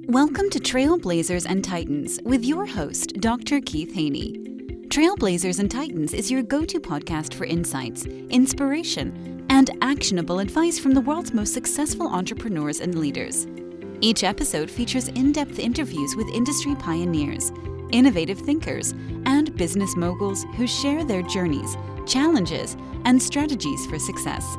Welcome to Trailblazers and Titans with your host, Dr. Keith Haney. Trailblazers and Titans is your go-to podcast for insights, inspiration, and actionable advice from the world's most successful entrepreneurs and leaders. Each episode features in-depth interviews with industry pioneers, innovative thinkers, and business moguls who share their journeys, challenges, and strategies for success.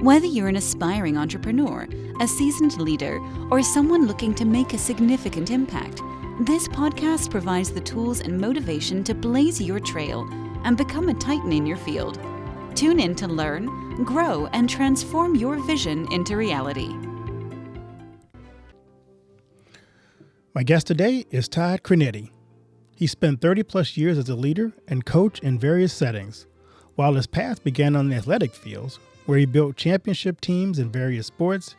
Whether you're an aspiring entrepreneur, a seasoned leader, or someone looking to make a significant impact, this podcast provides the tools and motivation to blaze your trail and become a titan in your field. Tune in to learn, grow, and transform your vision into reality. My guest today is Todd Creneti. He spent 30 plus years as a leader and coach in various settings. While his path began on the athletic fields, where he built championship teams in various sports,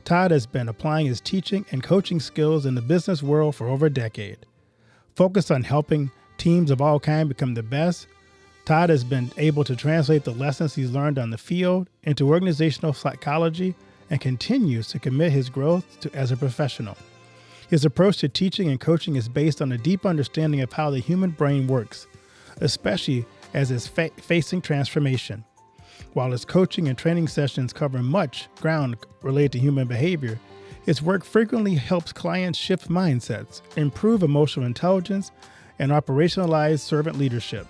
Todd has been applying his teaching and coaching skills in the business world for over a decade. Focused on helping teams of all kinds become the best, Todd has been able to translate the lessons he's learned on the field into organizational psychology and continues to commit his growth as a professional. His approach to teaching and coaching is based on a deep understanding of how the human brain works, especially as it's facing transformation. While his coaching and training sessions cover much ground related to human behavior, his work frequently helps clients shift mindsets, improve emotional intelligence, and operationalize servant leadership.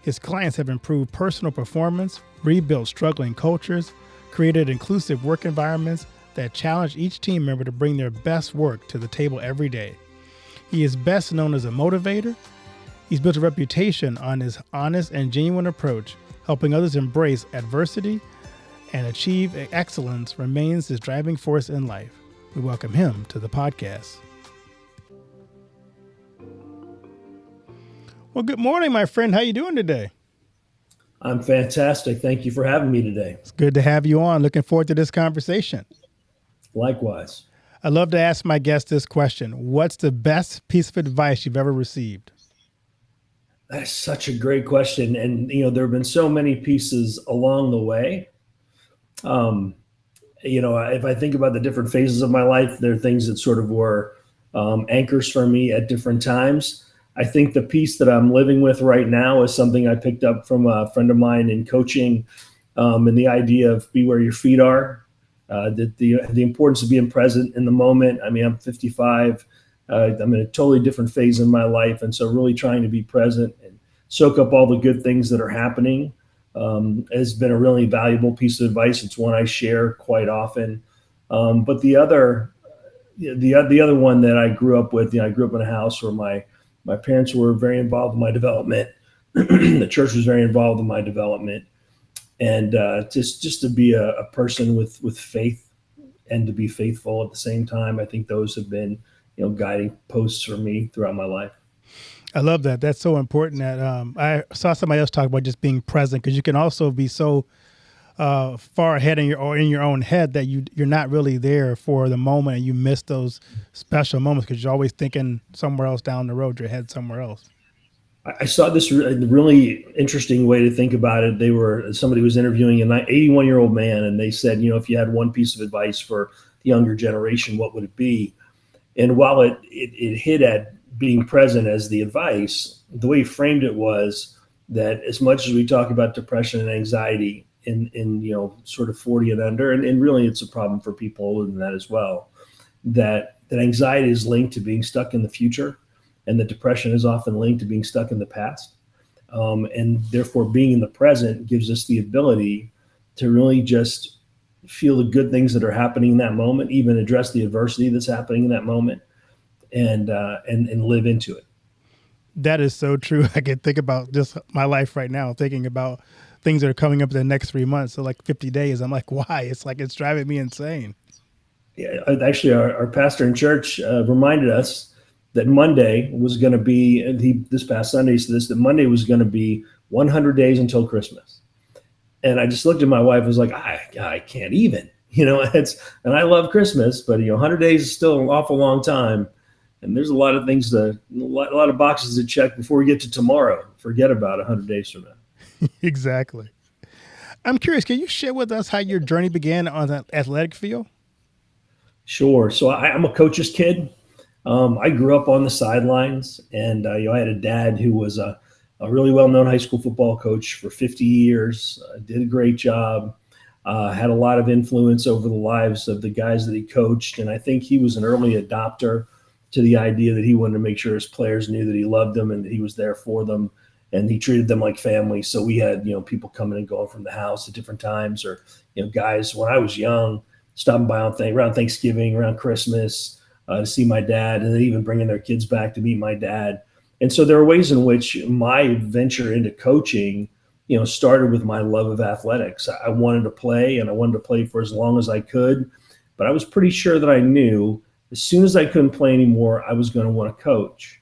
His clients have improved personal performance, rebuilt struggling cultures, created inclusive work environments that challenge each team member to bring their best work to the table every day. He is best known as a motivator. He's built a reputation on his honest and genuine approach. Helping others embrace adversity and achieve excellence remains his driving force in life. We welcome him to the podcast. Well, good morning, my friend. How you doing today? I'm fantastic. Thank you for having me today. It's good to have you on. Looking forward to this conversation. Likewise. I love to ask my guests this question. What's the best piece of advice you've ever received? That's such a great question. And, there have been so many pieces along the way. If I think about the different phases of my life, there are things that sort of were anchors for me at different times. I think the piece that I'm living with right now is something I picked up from a friend of mine in coaching, and the idea of be where your feet are, that the importance of being present in the moment. I mean, I'm 55. I'm in a totally different phase in my life. And so really trying to be present and soak up all the good things that are happening has been a really valuable piece of advice. It's one I share quite often. But the other one that I grew up with, I grew up in a house where my parents were very involved in my development. The church was very involved in my development. And just to be a person with faith and to be faithful at the same time, I think those have been guiding posts for me throughout my life. I love that. That's so important. That I saw somebody else talk about just being present, because you can also be so far ahead in your own head that you're not really there for the moment, and you miss those special moments because you're always thinking somewhere else down the road. Your head somewhere else. I saw this really interesting way to think about it. Somebody was interviewing an 81-year-old man, and they said, if you had one piece of advice for the younger generation, what would it be? And while it hit at being present as the advice, the way he framed it was that as much as we talk about depression and anxiety in sort of 40 and under, and really it's a problem for people older than that as well, that anxiety is linked to being stuck in the future, and that depression is often linked to being stuck in the past. And therefore being in the present gives us the ability to really just feel the good things that are happening in that moment, even address the adversity that's happening in that moment, and live into it. That is so true. I can think about just my life right now, thinking about things that are coming up in the next 3 months. So like 50 days, I'm like, why? It's like, it's driving me insane. Yeah, actually, our pastor in church reminded us that Monday was going to be, this past Sunday said this, that Monday was going to be 100 days until Christmas. And I just looked at my wife and was like, I can't even, and I love Christmas, but 100 days is still an awful long time. And there's a lot of things a lot of boxes to check before we get to tomorrow. Forget about 100 days from now. Exactly. I'm curious, can you share with us how your journey began on the athletic field? Sure. So I'm a coach's kid. I grew up on the sidelines, and I had a dad who was a really well-known high school football coach for 50 years. Did a great job. Had a lot of influence over the lives of the guys that he coached, and I think he was an early adopter to the idea that he wanted to make sure his players knew that he loved them and that he was there for them, and he treated them like family. So we had people coming and going from the house at different times, or guys when I was young stopping by around Thanksgiving, around Christmas, to see my dad, and then even bringing their kids back to meet my dad. And so there are ways in which my venture into coaching, started with my love of athletics. I wanted to play, and I wanted to play for as long as I could, but I was pretty sure that I knew as soon as I couldn't play anymore, I was going to want to coach.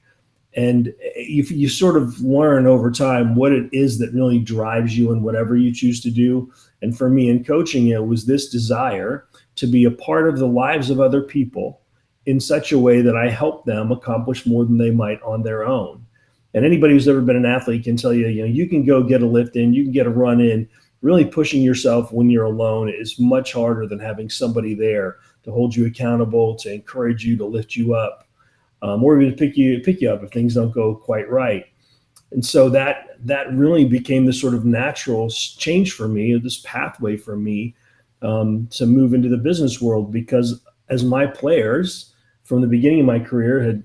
And you sort of learn over time what it is that really drives you in whatever you choose to do. And for me in coaching, it was this desire to be a part of the lives of other people in such a way that I help them accomplish more than they might on their own. And anybody who's ever been an athlete can tell you, you can go get a lift in, you can get a run in. Really pushing yourself when you're alone is much harder than having somebody there to hold you accountable, to encourage you, to lift you up, or even to pick you up if things don't go quite right. And so that really became this sort of natural change for me, or this pathway for me to move into the business world, because as my players from the beginning of my career had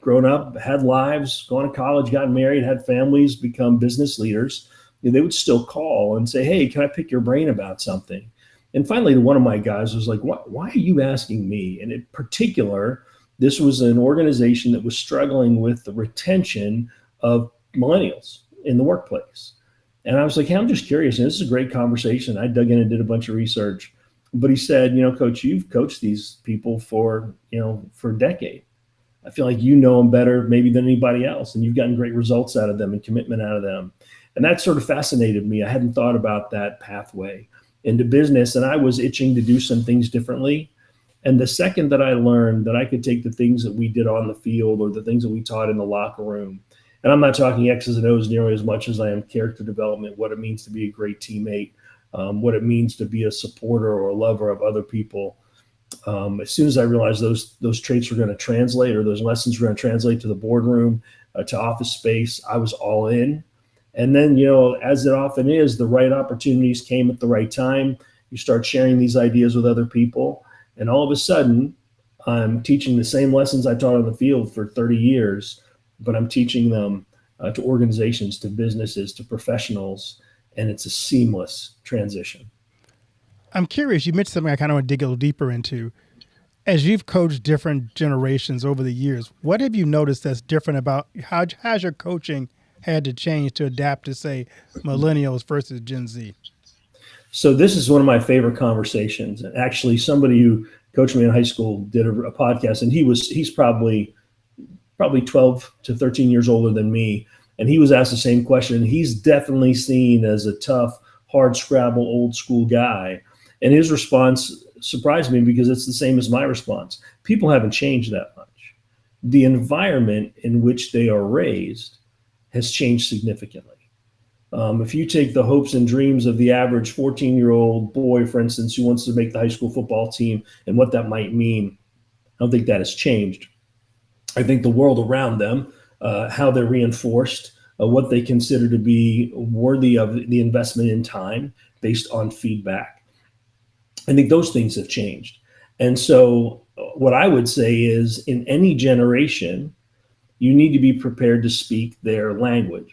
grown up, had lives, gone to college, got married, had families, become business leaders, they would still call and say, hey, can I pick your brain about something? And finally, one of my guys was like, why are you asking me? And in particular, this was an organization that was struggling with the retention of millennials in the workplace. And I was like, hey, I'm just curious. And this is a great conversation. I dug in and did a bunch of research. But he said, Coach, you've coached these people for a decade. I feel like you know them better maybe than anybody else, and you've gotten great results out of them and commitment out of them. And that sort of fascinated me. I hadn't thought about that pathway into business, and I was itching to do some things differently. And the second that I learned that I could take the things that we did on the field or the things that we taught in the locker room, and I'm not talking X's and O's nearly as much as I am character development, what it means to be a great teammate, what it means to be a supporter or a lover of other people. As soon as I realized those traits were going to translate, or those lessons were going to translate to the boardroom, to office space, I was all in. And then, as it often is, the right opportunities came at the right time. You start sharing these ideas with other people, and all of a sudden, I'm teaching the same lessons I taught on the field for 30 years, but I'm teaching them to organizations, to businesses, to professionals, and it's a seamless transition. I'm curious, you mentioned something I kind of want to dig a little deeper into. As you've coached different generations over the years, what have you noticed that's different about how's your coaching had to change to adapt to, say, millennials versus Gen Z? So this is one of my favorite conversations. And actually, somebody who coached me in high school did a podcast, and he's probably 12 to 13 years older than me. And he was asked the same question. He's definitely seen as a tough, hard scrabble, old school guy. And his response surprised me because it's the same as my response. People haven't changed that much. The environment in which they are raised has changed significantly. If you take the hopes and dreams of the average 14-year-old boy, for instance, who wants to make the high school football team and what that might mean, I don't think that has changed. I think the world around them, how they're reinforced, what they consider to be worthy of the investment in time based on feedback. I think those things have changed. And so what I would say is, in any generation, you need to be prepared to speak their language.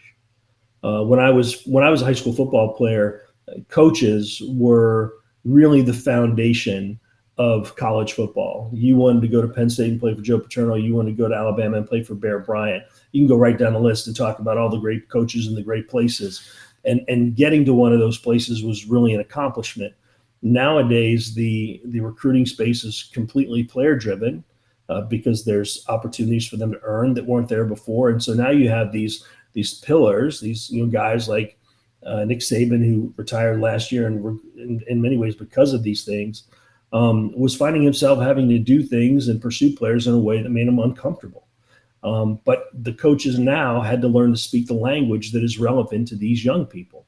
When I was a high school football player, coaches were really the foundation of college football. You wanted to go to Penn State and play for Joe Paterno. You wanted to go to Alabama and play for Bear Bryant. You can go right down the list and talk about all the great coaches and the great places. And getting to one of those places was really an accomplishment. Nowadays, the recruiting space is completely player driven because there's opportunities for them to earn that weren't there before. And so now you have these pillars, these guys like Nick Saban, who retired last year, and were in many ways because of these things, was finding himself having to do things and pursue players in a way that made him uncomfortable. But the coaches now had to learn to speak the language that is relevant to these young people.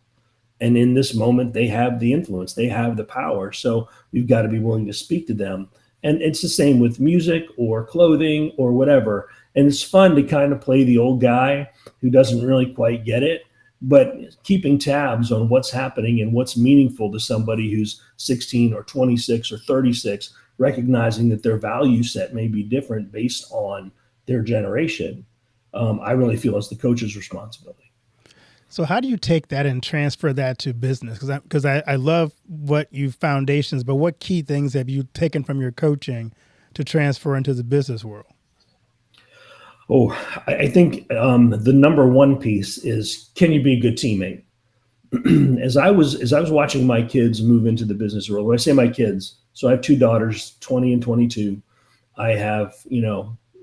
And in this moment, they have the influence, they have the power. So we've got to be willing to speak to them And it's the same with music or clothing or whatever. And it's fun to kind of play the old guy who doesn't really quite get it, but keeping tabs on what's happening and what's meaningful to somebody who's 16 or 26 or 36, recognizing that their value set may be different based on their generation, I really feel is the coach's responsibility. So how do you take that and transfer that to business? Because I love what you foundations, but what key things have you taken from your coaching to transfer into the business world? Oh, I think the number one piece is, can you be a good teammate? as I was watching my kids move into the business world, when I say my kids, so I have two daughters, 20 and 22. I have,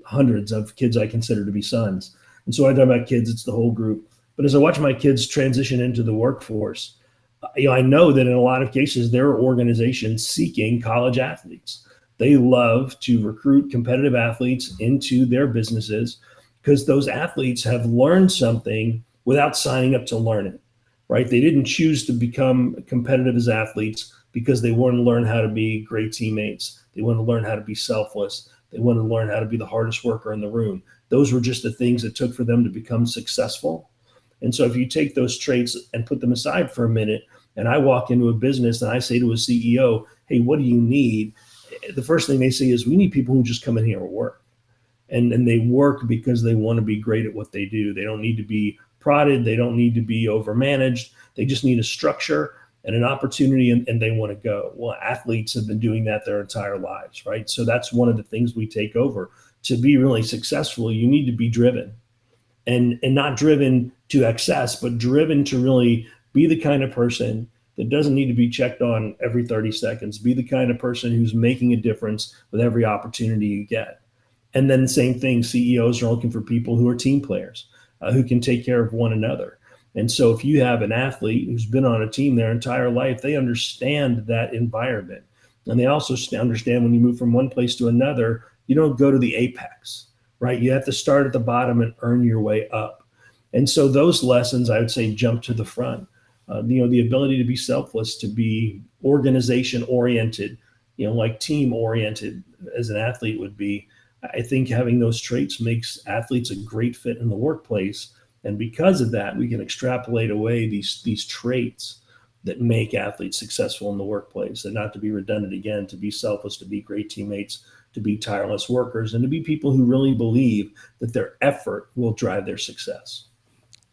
hundreds of kids I consider to be sons. And so I talk about kids, it's the whole group. But as I watch my kids transition into the workforce, I know that in a lot of cases, there are organizations seeking college athletes. They love to recruit competitive athletes into their businesses because those athletes have learned something without signing up to learn it, right? They didn't choose to become competitive as athletes because they want to learn how to be great teammates. They want to learn how to be selfless. They want to learn how to be the hardest worker in the room. Those were just the things it took for them to become successful. And so if you take those traits and put them aside for a minute, and I walk into a business and I say to a CEO, hey, what do you need? The first thing they say is, we need people who just come in here and work. And they work because they want to be great at what they do. They don't need to be prodded. They don't need to be overmanaged. They just need a structure and an opportunity, and they want to go. Well, athletes have been doing that their entire lives, right? So that's one of the things we take over. To be really successful, you need to be driven, and not driven to excess, but driven to really be the kind of person that doesn't need to be checked on every 30 seconds. Be the kind of person who's making a difference with every opportunity you get. And then the same thing, CEOs are looking for people who are team players, who can take care of one another. And so if you have an athlete who's been on a team their entire life, they understand that environment. And they also understand when you move from one place to another, you don't go to the apex, right? You have to start at the bottom and earn your way up. And so those lessons, I would say, jump to the front. The ability to be selfless, to be organization oriented, like team oriented as an athlete would be. I think having those traits makes athletes a great fit in the workplace. And because of that, we can extrapolate away these traits that make athletes successful in the workplace, and not to be redundant again, to be selfless, to be great teammates, to be tireless workers, and to be people who really believe that their effort will drive their success.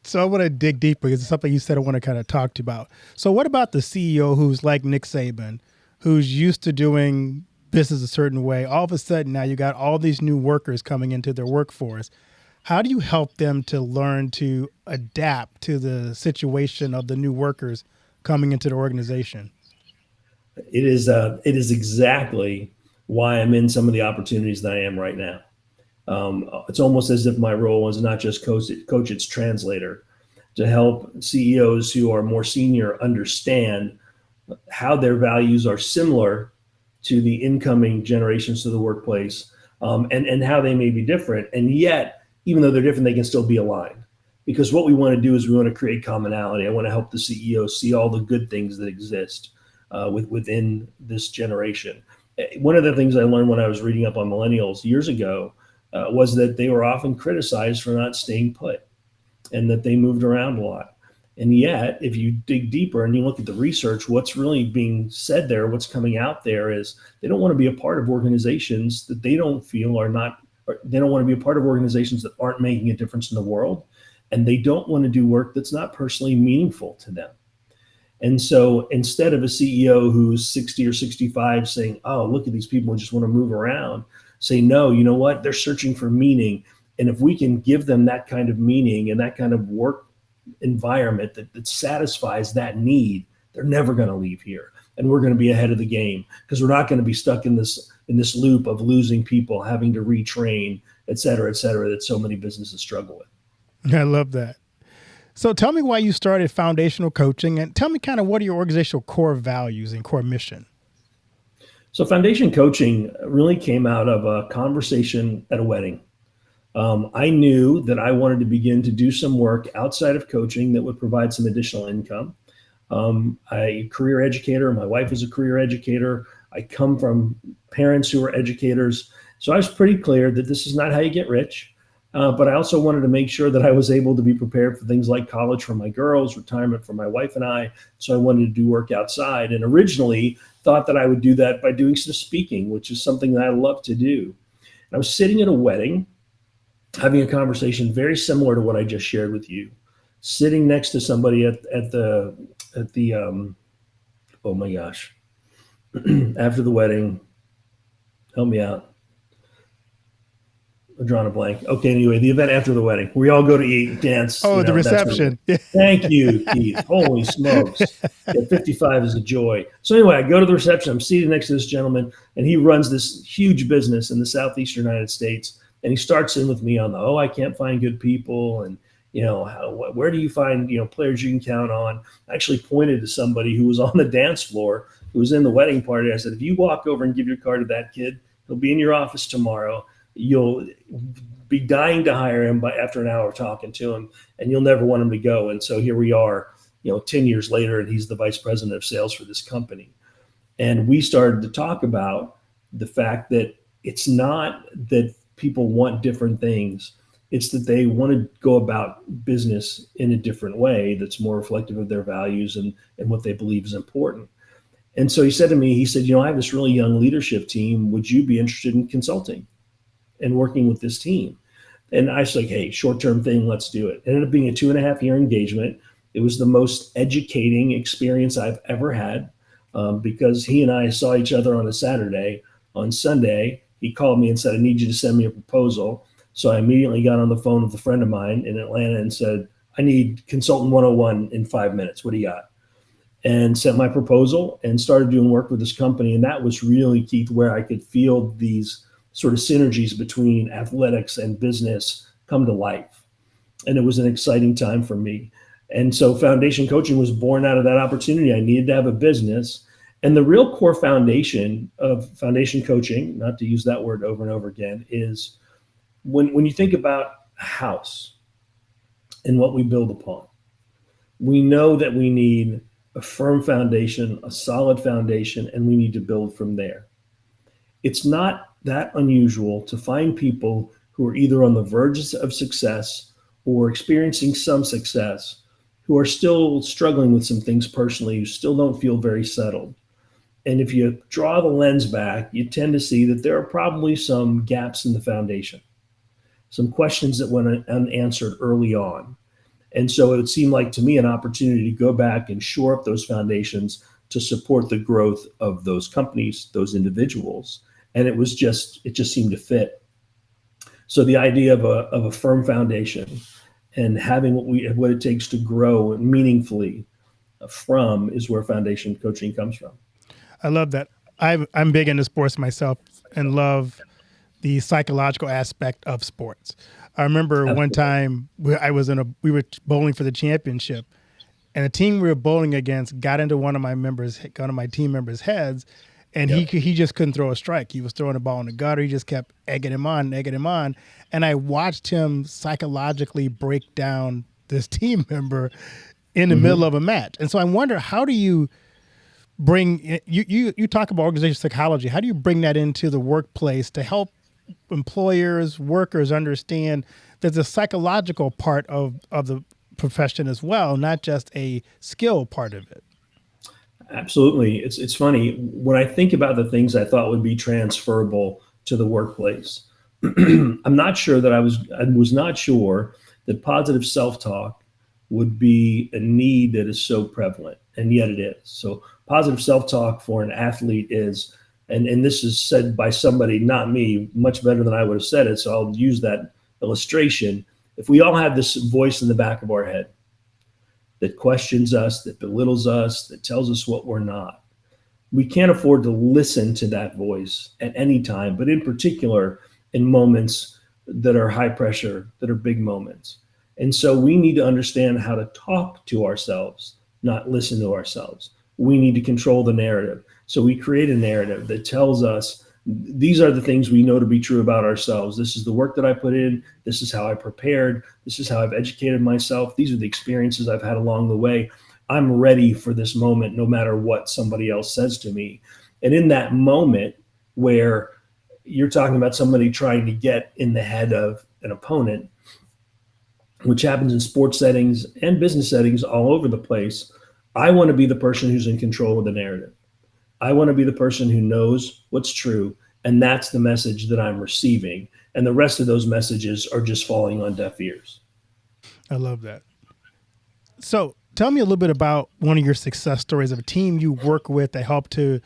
So I want to dig deeper because it's something you said I want to kind of talk to you about. So what about the CEO who's like Nick Saban, who's used to doing business a certain way? All of a sudden now you got all these new workers coming into their workforce. How do you help them to learn to adapt to the situation of the new workers coming into the organization? It is exactly why I'm in some of the opportunities that I am right now. It's almost as if my role is not just coach, it's translator, to help CEOs who are more senior understand how their values are similar to the incoming generations to the workplace, and how they may be different. And yet, even though they're different, they can still be aligned. Because what we want to do is we want to create commonality. I want to help the CEO see all the good things that exist within this generation. One of the things I learned when I was reading up on millennials years ago was that they were often criticized for not staying put, and that they moved around a lot. And yet, if you dig deeper and you look at the research, what's really being said there, what's coming out there is they don't want to be a part of organizations that they don't feel are not, or they don't want to be a part of organizations that aren't making a difference in the world. And they don't want to do work that's not personally meaningful to them. And so instead of a CEO who's 60 or 65 saying, oh, look at these people who just want to move around, say, no, you know what? They're searching for meaning. And if we can give them that kind of meaning and that kind of work environment that satisfies that need, they're never going to leave here. And we're going to be ahead of the game, because we're not going to be stuck in this loop of losing people, having to retrain, et cetera, that so many businesses struggle with. I love that. So tell me why you started foundational coaching, and tell me kind of what are your organizational core values and core mission? So foundation coaching really came out of a conversation at a wedding. I knew that I wanted to begin to do some work outside of coaching that would provide some additional income. I'm a career educator. My wife is a career educator. I come from parents who are educators. So I was pretty clear that this is not how you get rich. But I also wanted to make sure that I was able to be prepared for things like college for my girls, retirement for my wife and I. So I wanted to do work outside, and originally thought that I would do that by doing some speaking, which is something that I love to do. And I was sitting at a wedding, having a conversation very similar to what I just shared with you, sitting next to somebody at the oh my gosh, after the wedding, help me out. I'm drawing a blank. Okay, anyway, the event after the wedding. We all go to eat, dance. Oh, the reception. Thank you, Keith. Holy smokes. Yeah, 55 is a joy. So anyway, I go to the reception. I'm seated next to this gentleman, and he runs this huge business in the southeastern United States. And he starts in with me on I can't find good people. And, where do you find, players you can count on? I actually pointed to somebody who was on the dance floor, who was in the wedding party. I said, if you walk over and give your card to that kid, he'll be in your office tomorrow. You'll be dying to hire him after an hour talking to him, and you'll never want him to go. And so here we are, 10 years later, and he's the vice president of sales for this company. And we started to talk about the fact that it's not that people want different things. It's that they want to go about business in a different way that's more reflective of their values and what they believe is important. And so he said to me, I have this really young leadership team. Would you be interested in consulting and working with this team? And I was like, hey, short-term thing, let's do it. It ended up being a 2.5-year engagement. It was the most educating experience I've ever had because he and I saw each other on a Saturday. On Sunday, he called me and said, I need you to send me a proposal. So I immediately got on the phone with a friend of mine in Atlanta and said, I need consultant 101 in 5 minutes. What do you got? And sent my proposal and started doing work with this company. And that was really, Keith, where I could feel these sort of synergies between athletics and business come to life. And it was an exciting time for me. And so foundation coaching was born out of that opportunity. I needed to have a business. And the real core foundation of foundation coaching, not to use that word over and over again, is when you think about a house and what we build upon, we know that we need a firm foundation, a solid foundation, and we need to build from there. It's not that unusual to find people who are either on the verge of success or experiencing some success, who are still struggling with some things personally, who still don't feel very settled. And if you draw the lens back, you tend to see that there are probably some gaps in the foundation, some questions that went unanswered early on. And so it would seem like to me an opportunity to go back and shore up those foundations to support the growth of those companies, those individuals. And it just seemed to fit. So the idea of a firm foundation and having what it takes to grow meaningfully from is where foundation coaching comes from. I love that. I'm big into sports myself and love the psychological aspect of sports. I remember Absolutely. One time we were bowling for the championship, and the team we were bowling against got into one of my team members' heads, and he just couldn't throw a strike. He was throwing the ball in the gutter. He just kept egging him on. And I watched him psychologically break down this team member in the middle of a match. And so I wonder, how do you bring, you talk about organizational psychology, how do you bring that into the workplace to help employers, workers understand that the psychological part of the profession as well, not just a skill part of it? Absolutely. It's funny. When I think about the things I thought would be transferable to the workplace, I'm not sure that I was not sure that positive self-talk would be a need that is so prevalent, and yet it is. So positive self-talk for an athlete is, and this is said by somebody, not me, much better than I would have said it, so I'll use that illustration. If we all have this voice in the back of our head that questions us, that belittles us, that tells us what we're not, we can't afford to listen to that voice at any time, but in particular in moments that are high pressure, that are big moments. And so we need to understand how to talk to ourselves, not listen to ourselves. We need to control the narrative. So we create a narrative that tells us these are the things we know to be true about ourselves. This is the work that I put in. This is how I prepared. This is how I've educated myself. These are the experiences I've had along the way. I'm ready for this moment, no matter what somebody else says to me. And in that moment where you're talking about somebody trying to get in the head of an opponent, which happens in sports settings and business settings all over the place, I want to be the person who's in control of the narrative. I want to be the person who knows what's true, and that's the message that I'm receiving. And the rest of those messages are just falling on deaf ears. I love that. So tell me a little bit about one of your success stories of a team you work with that helped to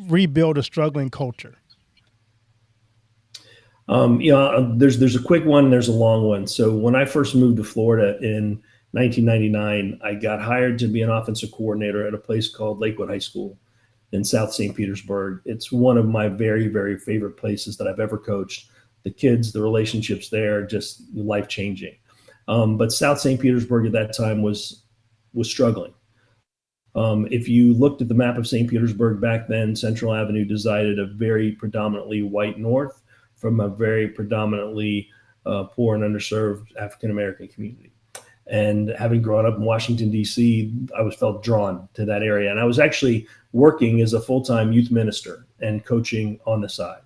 rebuild a struggling culture. There's a quick one and there's a long one. So when I first moved to Florida in 1999, I got hired to be an offensive coordinator at a place called Lakewood High School in South St. Petersburg. It's one of my very, very favorite places that I've ever coached. The kids, the relationships there, just life changing. But South St. Petersburg at that time was struggling. If you looked at the map of St. Petersburg back then, Central Avenue divided a very predominantly white north from a very predominantly poor and underserved African American community. And having grown up in Washington, D.C., I was felt drawn to that area. And I was actually working as a full-time youth minister and coaching on the side.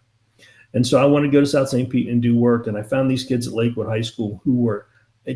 And so I wanted to go to South St. Pete and do work. And I found these kids at Lakewood High School who were,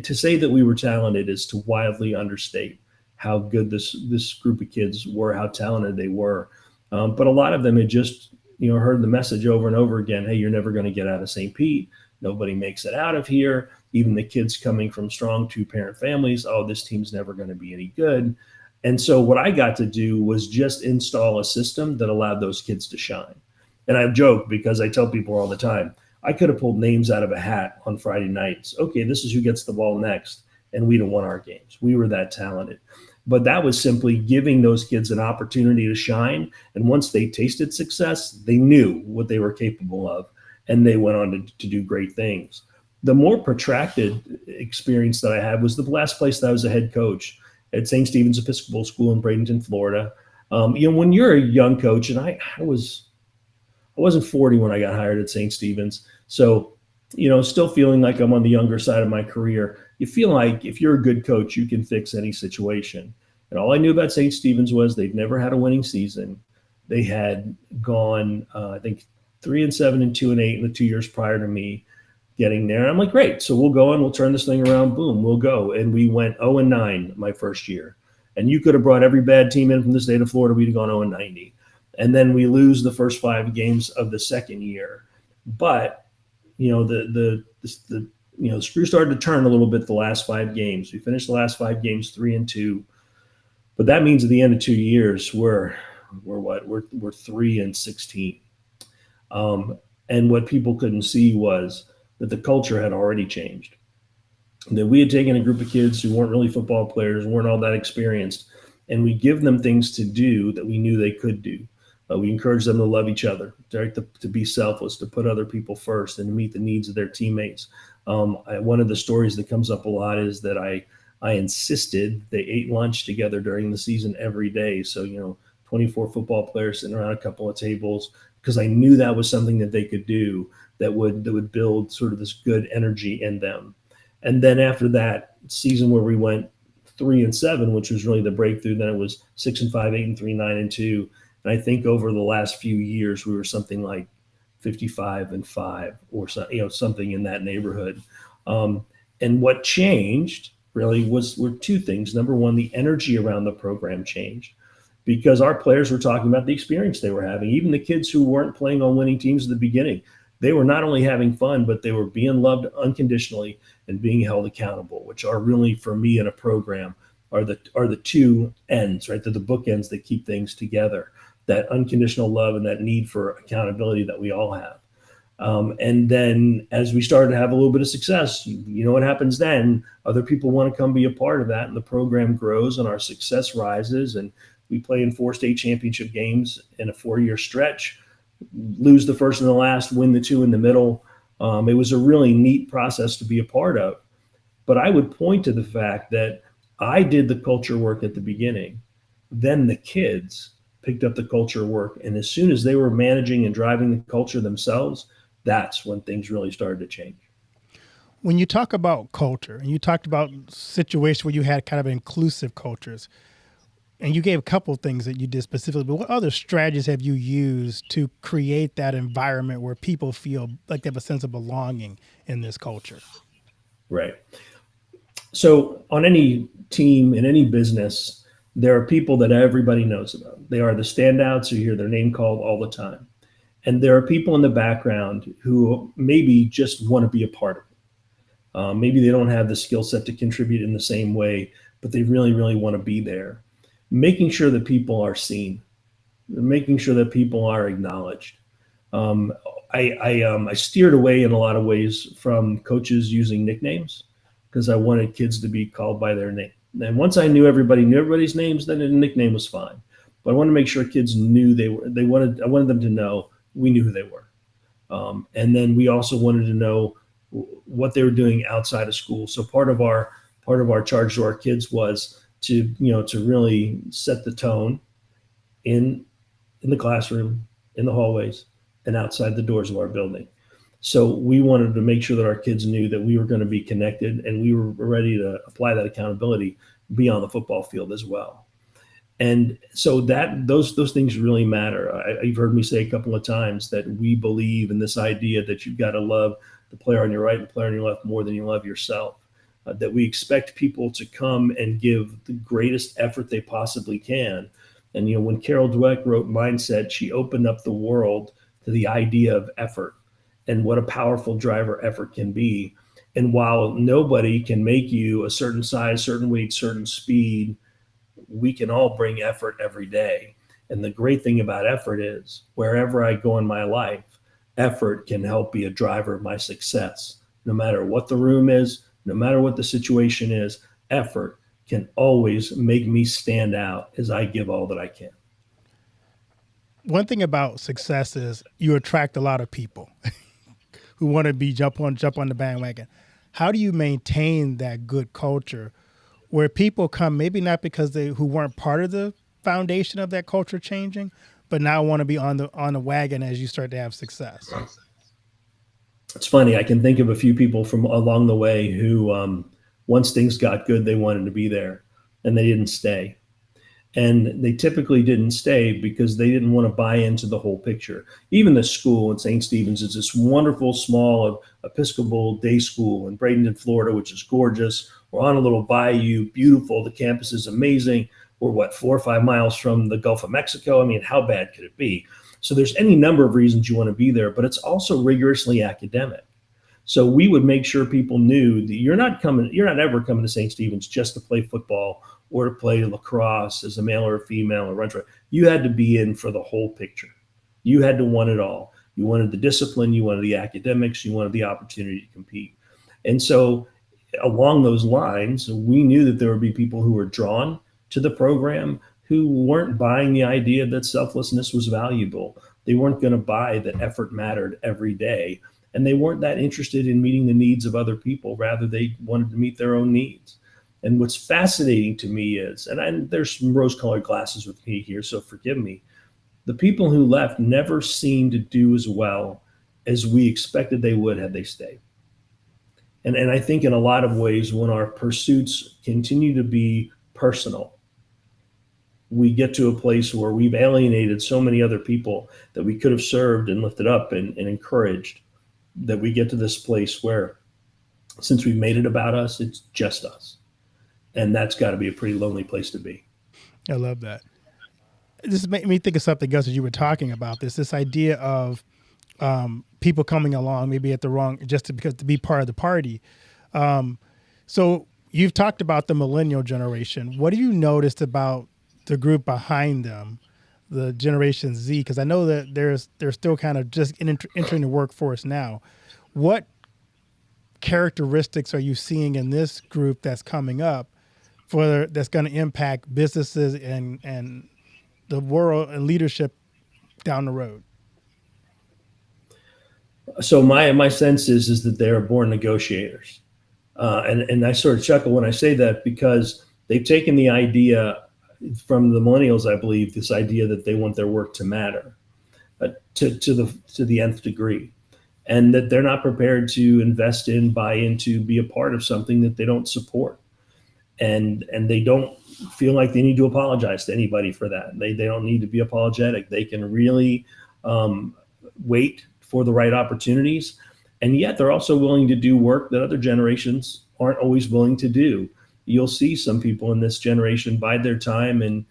to say that we were talented is to wildly understate how good this group of kids were, how talented they were. But a lot of them had just, heard the message over and over again, hey, you're never going to get out of St. Pete. Nobody makes it out of here. Even the kids coming from strong two-parent families, oh, this team's never going to be any good. And so what I got to do was just install a system that allowed those kids to shine. And I joke because I tell people all the time, I could have pulled names out of a hat on Friday nights. Okay, this is who gets the ball next. And we'd have won our games. We were that talented. But that was simply giving those kids an opportunity to shine. And once they tasted success, they knew what they were capable of. And they went on to do great things. The more protracted experience that I had was the last place that I was a head coach at St. Stephen's Episcopal School in Bradenton, Florida. When you're a young coach, and I wasn't 40 when I got hired at St. Stephen's. So, still feeling like I'm on the younger side of my career. You feel like if you're a good coach, you can fix any situation. And all I knew about St. Stephen's was they'd never had a winning season. They had gone, I think, 3-7 and 2-8 in the 2 years prior to me getting there. And I'm like, great. So we'll go and we'll turn this thing around. Boom, we'll go. And we went 0-9 my first year. And you could have brought every bad team in from the state of Florida. We'd have gone 0-90. And then we lose the first 5 games of the second year. But, the screw started to turn a little bit the last 5 games. We finished the last 5 games 3-2. But that means at the end of 2 years, we're 3-16. And what people couldn't see was that the culture had already changed. That we had taken a group of kids who weren't really football players, weren't all that experienced, and we give them things to do that we knew they could do. We encouraged them to love each other, right? To be selfless, to put other people first, and to meet the needs of their teammates. One of the stories that comes up a lot is that I insisted they ate lunch together during the season every day. So, 24 football players sitting around a couple of tables, because I knew that was something that they could do that would build sort of this good energy in them. And then after that season where we went 3-7, which was really the breakthrough, then it was 6-5, 8-3, 9-2. And I think over the last few years, we were something like 55-5 or so, something in that neighborhood. And what changed really were 2 things. Number one, the energy around the program changed because our players were talking about the experience they were having. Even the kids who weren't playing on winning teams at the beginning, they were not only having fun, but they were being loved unconditionally and being held accountable, which are really, for me in a program, are the 2 ends, right? They're the bookends that keep things together. That unconditional love and that need for accountability that we all have. And then as we started to have a little bit of success, you know what happens then? Other people want to come be a part of that, and the program grows and our success rises, and we play in 4 state championship games in a 4-year stretch, lose the first and the last, win the 2 in the middle. It was a really neat process to be a part of. But I would point to the fact that I did the culture work at the beginning, then the kids picked up the culture work. And as soon as they were managing and driving the culture themselves, that's when things really started to change. When you talk about culture, and you talked about situations where you had kind of inclusive cultures, And you gave a couple of things that you did specifically, but what other strategies have you used to create that environment where people feel like they have a sense of belonging in this culture? Right. So on any team, in any business, there are people that everybody knows about. They are the standouts who hear their name called all the time. And there are people in the background who maybe just want to be a part of it. Maybe they don't have the skill set to contribute in the same way, but they really, really want to be there. Making sure that people are seen, making sure that people are acknowledged. Um, I steered away in a lot of ways from coaches using nicknames because I wanted kids to be called by their name. And once I knew everybody's names, then a nickname was fine. But I wanted to make sure kids knew I wanted them to know we knew who they were. And then we also wanted to know what they were doing outside of school. So part of our charge to our kids was to really set the tone in in the classroom, in the hallways, and outside the doors of our building. So we wanted to make sure that our kids knew that we were going to be connected and we were ready to apply that accountability beyond the football field as well. And so those things really matter. You've heard me say a couple of times that we believe in this idea that you've got to love the player on your right and the player on your left more than you love yourself. That we expect people to come and give the greatest effort they possibly can. And when Carol Dweck wrote Mindset, she opened up the world to the idea of effort and what a powerful driver effort can be. And while nobody can make you a certain size, certain weight, certain speed, we can all bring effort every day. And the great thing about effort is wherever I go in my life, effort can help be a driver of my success. No matter what the room is, no matter what the situation is, effort can always make me stand out as I give all that I can. One thing about success is you attract a lot of people who want to be jump on the bandwagon. How do you maintain that good culture where people come maybe not because who weren't part of the foundation of that culture changing, but now want to be on the wagon as you start to have success? It's funny. I can think of a few people from along the way who, once things got good, they wanted to be there and they didn't stay. And they typically didn't stay because they didn't want to buy into the whole picture. Even the school in St. Stephen's is this wonderful small Episcopal day school in Bradenton, Florida, which is gorgeous. We're on a little bayou, beautiful. The campus is amazing. We're 4 or 5 miles from the Gulf of Mexico. I mean, how bad could it be? So there's any number of reasons you want to be there, but it's also rigorously academic. So we would make sure people knew that you're not ever coming to St. Stephen's just to play football or to play lacrosse as a male or a female or run track. You had to be in for the whole picture. You had to want it all. You wanted the discipline, you wanted the academics, you wanted the opportunity to compete. And so along those lines, we knew that there would be people who were drawn to the program who weren't buying the idea that selflessness was valuable. They weren't going to buy that effort mattered every day. And they weren't that interested in meeting the needs of other people. Rather, they wanted to meet their own needs. And what's fascinating to me is, and there's some rose-colored glasses with me here, so forgive me, the people who left never seemed to do as well as we expected they would had they stayed. And I think in a lot of ways, when our pursuits continue to be personal, we get to a place where we've alienated so many other people that we could have served and lifted up and encouraged, that we get to this place where, since we've made it about us, it's just us. And that's got to be a pretty lonely place to be. I love that. This made me think of something else as you were talking about this idea of people coming along maybe at the wrong, just to be part of the party. So you've talked about the millennial generation. What have you noticed about the group behind them, the Generation Z? Because I know that they're still kind of just entering the workforce now. What characteristics are you seeing in this group that's coming up that's going to impact businesses and the world and leadership down the road? So my sense is that they are born negotiators, and I sort of chuckle when I say that because they've taken the idea from the millennials, I believe, this idea that they want their work to matter to the nth degree, and that they're not prepared to invest in, buy into, be a part of something that they don't support. and they don't feel like they need to apologize to anybody for that. They don't need to be apologetic. They can really wait for the right opportunities, and yet they're also willing to do work that other generations aren't always willing to do. You'll see some people in this generation bide their time in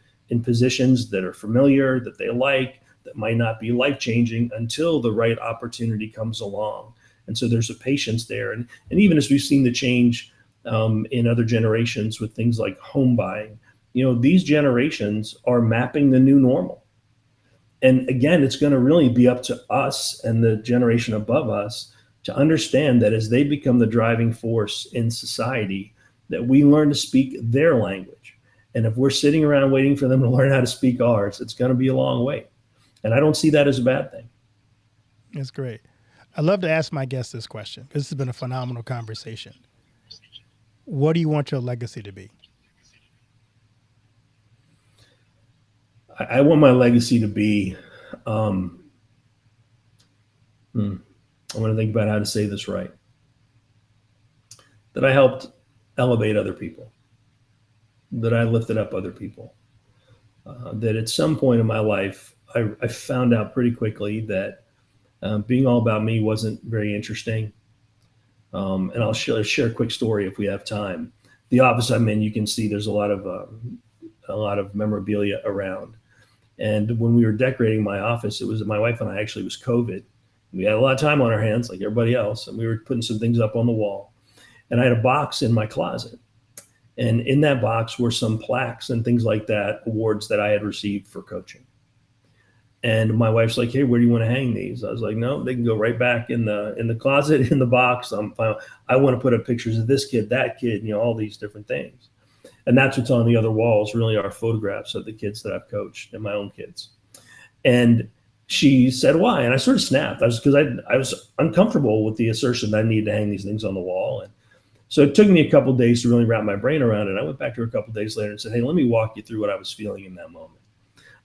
positions that are familiar, that they like, that might not be life-changing until the right opportunity comes along. And so there's a patience there. And even as we've seen the change in other generations with things like home buying, these generations are mapping the new normal. And again, it's going to really be up to us and the generation above us to understand that as they become the driving force in society, that we learn to speak their language. And if we're sitting around waiting for them to learn how to speak ours, it's going to be a long wait. And I don't see that as a bad thing. That's great. I love to ask my guests this question because this has been a phenomenal conversation. What do you want your legacy to be? I want my legacy to be, I want to think about how to say this right, that I helped elevate other people, that I lifted up other people, that at some point in my life, I found out pretty quickly that being all about me wasn't very interesting. And I'll share a quick story if we have time. The office I'm in, you can see there's a lot of memorabilia around. And when we were decorating my office, it was my wife and I, actually, it was COVID. We had a lot of time on our hands like everybody else. And we were putting some things up on the wall. And I had a box in my closet. And in that box were some plaques and things like that, awards that I had received for coaching. And my wife's like, "Hey, where do you want to hang these?" I was like, "No, they can go right back in the closet, in the box. I want to put up pictures of this kid, that kid, all these different things." And that's what's on the other walls really are photographs of the kids that I've coached and my own kids. And she said, "Why?" And I sort of snapped. Because I was uncomfortable with the assertion that I needed to hang these things on the wall. And so it took me a couple of days to really wrap my brain around it. I went back to her a couple of days later and said, "Hey, let me walk you through what I was feeling in that moment.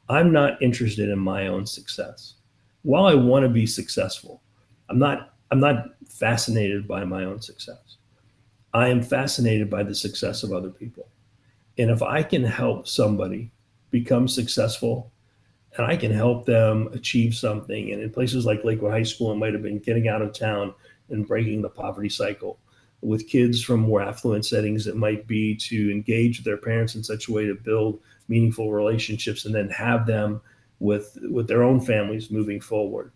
I'm not interested in my own success. While I want to be successful, I'm not fascinated by my own success. I am fascinated by the success of other people. And if I can help somebody become successful and I can help them achieve something, and in places like Lakewood High School, it might have been getting out of town and breaking the poverty cycle. With kids from more affluent settings, it might be to engage with their parents in such a way to build meaningful relationships and then have them with their own families moving forward.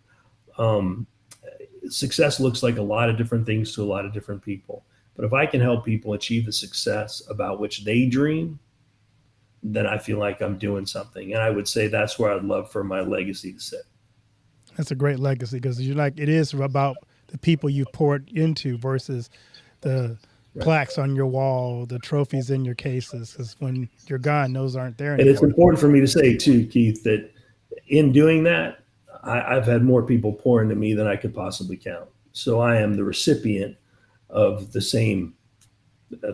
Success looks like a lot of different things to a lot of different people. But if I can help people achieve the success about which they dream, then I feel like I'm doing something. And I would say that's where I'd love for my legacy to sit. That's a great legacy because it is about the people you've poured into versus the plaques on your wall, the trophies in your cases, because when you're gone, those aren't there anymore. And it's important for me to say too, Keith, that in doing that, I've had more people pour into me than I could possibly count. So I am the recipient of the same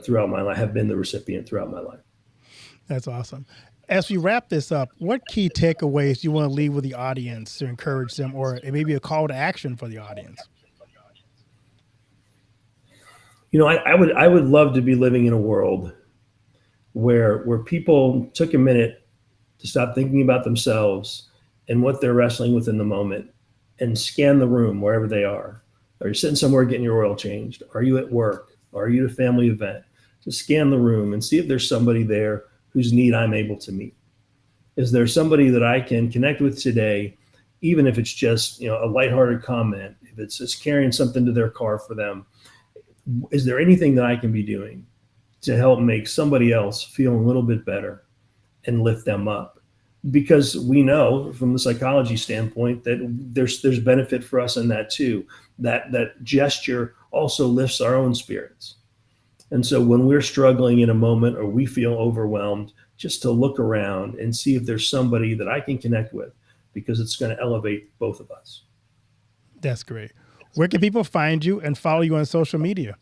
throughout my life. I have been the recipient throughout my life. That's awesome. As we wrap this up, what key takeaways do you want to leave with the audience to encourage them, or maybe a call to action for the audience? I would love to be living in a world where people took a minute to stop thinking about themselves and what they're wrestling with in the moment and scan the room wherever they are. Are you sitting somewhere getting your oil changed? Are you at work? Are you at a family event? Just scan the room and see if there's somebody there whose need I'm able to meet. Is there somebody that I can connect with today, even if it's just a lighthearted comment, if it's just carrying something to their car for them? Is there anything that I can be doing to help make somebody else feel a little bit better and lift them up? Because we know from the psychology standpoint that there's benefit for us in that too. That gesture also lifts our own spirits. And so when we're struggling in a moment or we feel overwhelmed, just to look around and see if there's somebody that I can connect with, because it's going to elevate both of us. That's great. Where can people find you and follow you on social media?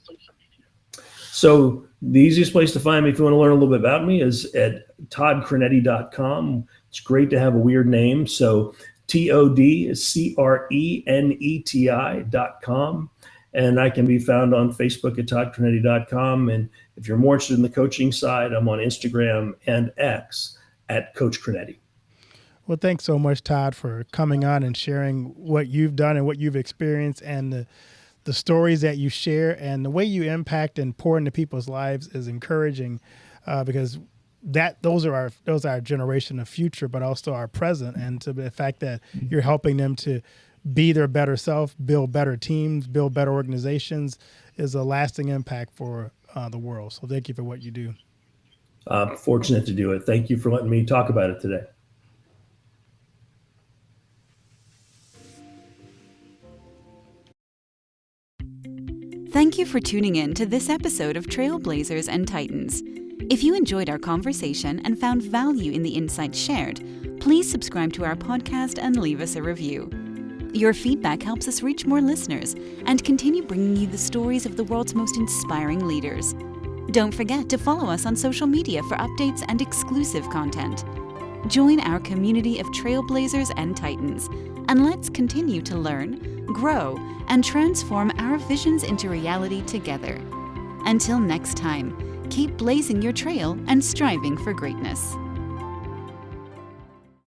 So the easiest place to find me if you want to learn a little bit about me is at toddcreneti.com. It's great to have a weird name. So TODCRENETI.com. And I can be found on Facebook at toddcreneti.com. And if you're more interested in the coaching side, I'm on Instagram and X at Coach Creneti. Well, thanks so much, Todd, for coming on and sharing what you've done and what you've experienced, and the stories that you share, and the way you impact and pour into people's lives is encouraging, because those are our generation of future, but also our present. And to the fact that you're helping them to be their better self, build better teams, build better organizations, is a lasting impact for the world. So thank you for what you do. Fortunate to do it. Thank you for letting me talk about it today. Thank you for tuning in to this episode of Trailblazers and Titans. If you enjoyed our conversation and found value in the insights shared, please subscribe to our podcast and leave us a review. Your feedback helps us reach more listeners and continue bringing you the stories of the world's most inspiring leaders. Don't forget to follow us on social media for updates and exclusive content. Join our community of Trailblazers and Titans, and let's continue to learn, grow, and transform our visions into reality together. Until next time, keep blazing your trail and striving for greatness.